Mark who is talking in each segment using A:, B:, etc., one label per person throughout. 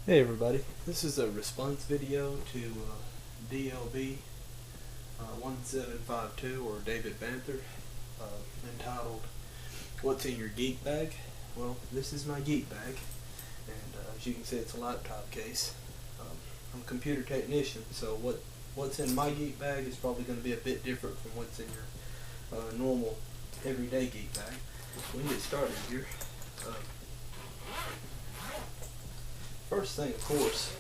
A: Hey everybody, this is a response video to DLB 1752 or David Banther entitled What's in Your Geek Bag? Well, this is my Geek bag, and as you can see it's a laptop case. I'm a computer technician, so what's in my Geek bag is probably going to be a bit different from what's in your normal everyday Geek bag. We can get started here. First thing, of course,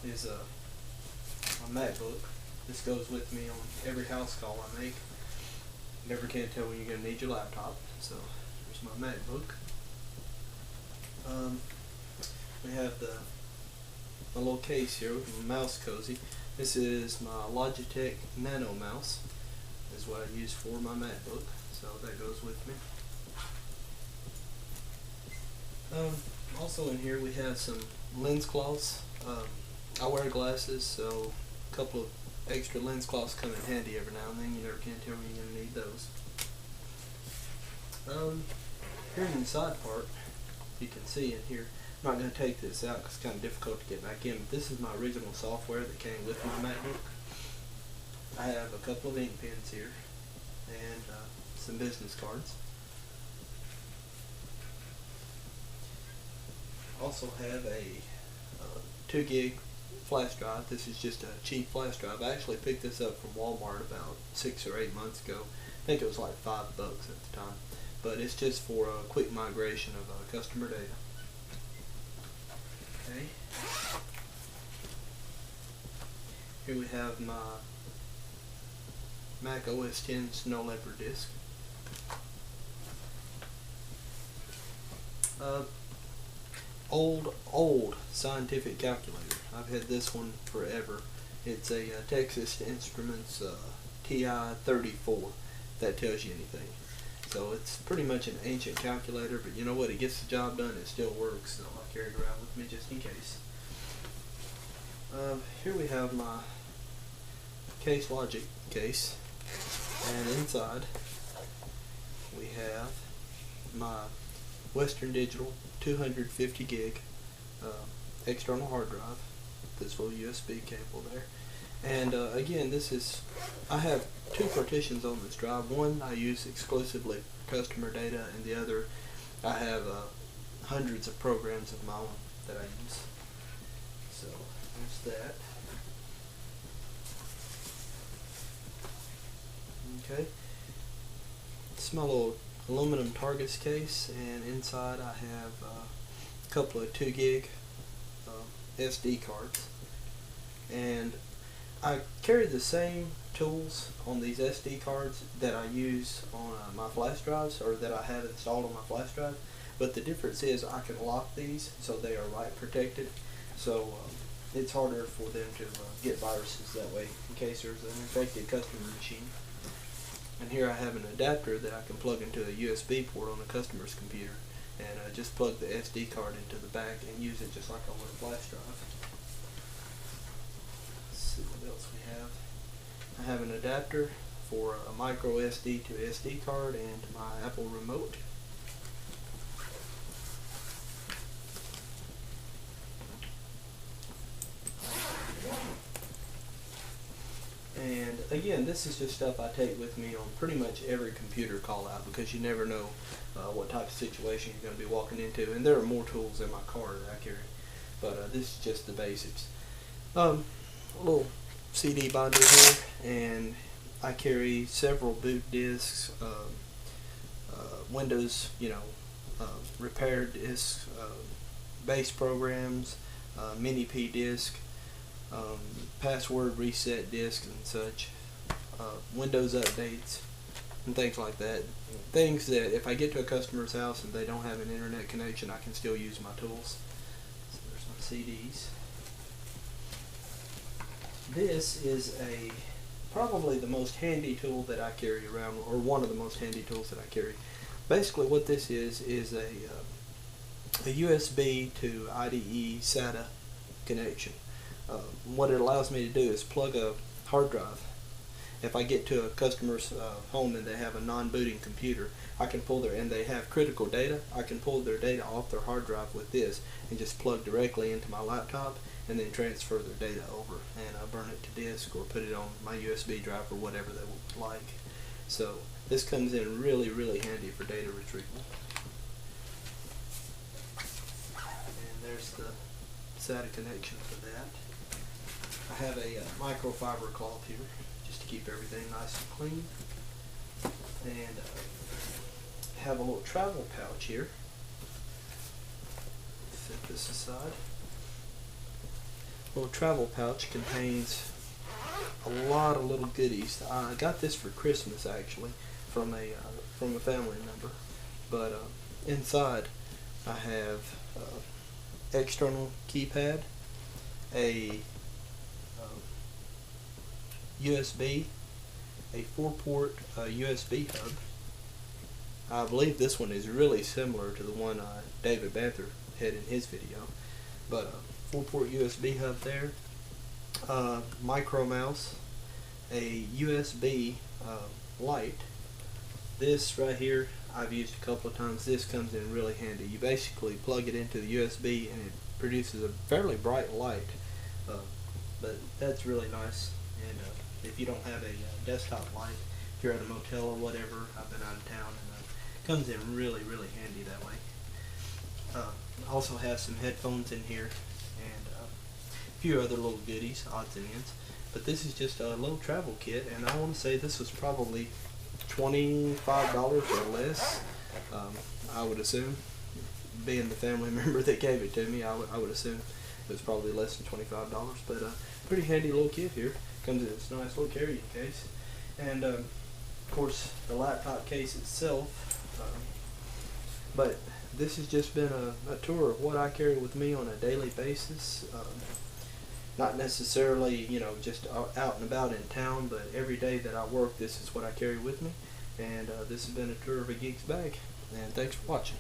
A: is my MacBook. This goes with me on every house call I make. Never can tell when you're going to need your laptop. So, here's my MacBook. We have my little case here with my mouse cozy. This is my Logitech Nano mouse. This is what I use for my MacBook. So that goes with me. Also in here we have some lens cloths. I wear glasses, so a couple of extra lens cloths come in handy every now and then. You never can tell when you're going to need those. Here in the side part, you can see in here, I'm not going to take this out because it's kind of difficult to get back in, but this is my original software that came with my MacBook. I have a couple of ink pens here and some business cards. Also have a 2 gig flash drive. This is just a cheap flash drive. I actually picked this up from Walmart about 6 or 8 months ago. I think it was like $5 at the time. But it's just for a quick migration of customer data. Okay. Here we have my Mac OS X Snow Leopard disk. Old scientific calculator. I've had this one forever. It's a Texas Instruments TI-34. If that tells you anything. So it's pretty much an ancient calculator, but you know what? It gets the job done. It still works. So I carry it around with me just in case. Here we have my Case Logic case, and inside we have my Western Digital 250 gig external hard drive. This little USB cable there. And again, I have 2 partitions on this drive. One I use exclusively for customer data, and the other I have hundreds of programs of my own that I use. So there's that. Okay. It's my little aluminum Targus case, and inside I have a couple of 2 gig SD cards, and I carry the same tools on these SD cards that I use on my flash drives, or that I have installed on my flash drive, but the difference is I can lock these so they are write protected, so it's harder for them to get viruses that way in case there's an infected customer machine. And here I have an adapter that I can plug into a USB port on a customer's computer, and just plug the SD card into the back and use it just like I would a flash drive. Let's see what else we have. I have an adapter for a micro SD to SD card and my Apple remote. And again, this is just stuff I take with me on pretty much every computer call out, because you never know what type of situation you're going to be walking into. And there are more tools in my car that I carry, but this is just the basics. A little CD binder here, and I carry several boot discs, Windows, repair discs, base programs, mini P disc, password reset discs and such, Windows updates and things like that. Things that if I get to a customer's house and they don't have an internet connection, I can still use my tools. So there's my CDs. This is probably the most handy tool that I carry around, or one of the most handy tools that I carry. Basically what this is a USB to IDE SATA connection. What it allows me to do is plug a hard drive if I get to a customer's home and they have a non-booting computer, I can pull and they have critical data, I can pull their data off their hard drive with this and just plug directly into my laptop and then transfer their data over and burn it to disk or put it on my USB drive or whatever they would like. So this comes in really, really handy for data retrieval. And there's the SATA connection for that. I have a microfiber cloth here just to keep everything nice and clean. And have a little travel pouch here. Set this aside. A little travel pouch contains a lot of little goodies. I got this for Christmas actually from a family member. But inside I have external keypad, a USB, a 4-port USB hub. I believe this one is really similar to the one David Banther had in his video, but 4-port USB hub there, micro mouse, a USB light. This right here I've used a couple of times. This comes in really handy. You basically plug it into the USB and it produces a fairly bright light, but that's really nice. And if you don't have a desktop light, if you're at a motel or whatever, I've been out of town, and it comes in really, really handy that way. Also have some headphones in here and a few other little goodies, odds and ends. But this is just a little travel kit, and I want to say this was probably $25 or less. I would assume, being the family member that gave it to me, I would assume it was probably less than $25. But pretty handy little kit here. Comes in this nice little carrying case, and of course the laptop case itself. But this has just been a tour of what I carry with me on a daily basis. Not necessarily, you know, just out and about in town, but every day that I work, this is what I carry with me. And this has been a tour of a geek's bag, and thanks for watching.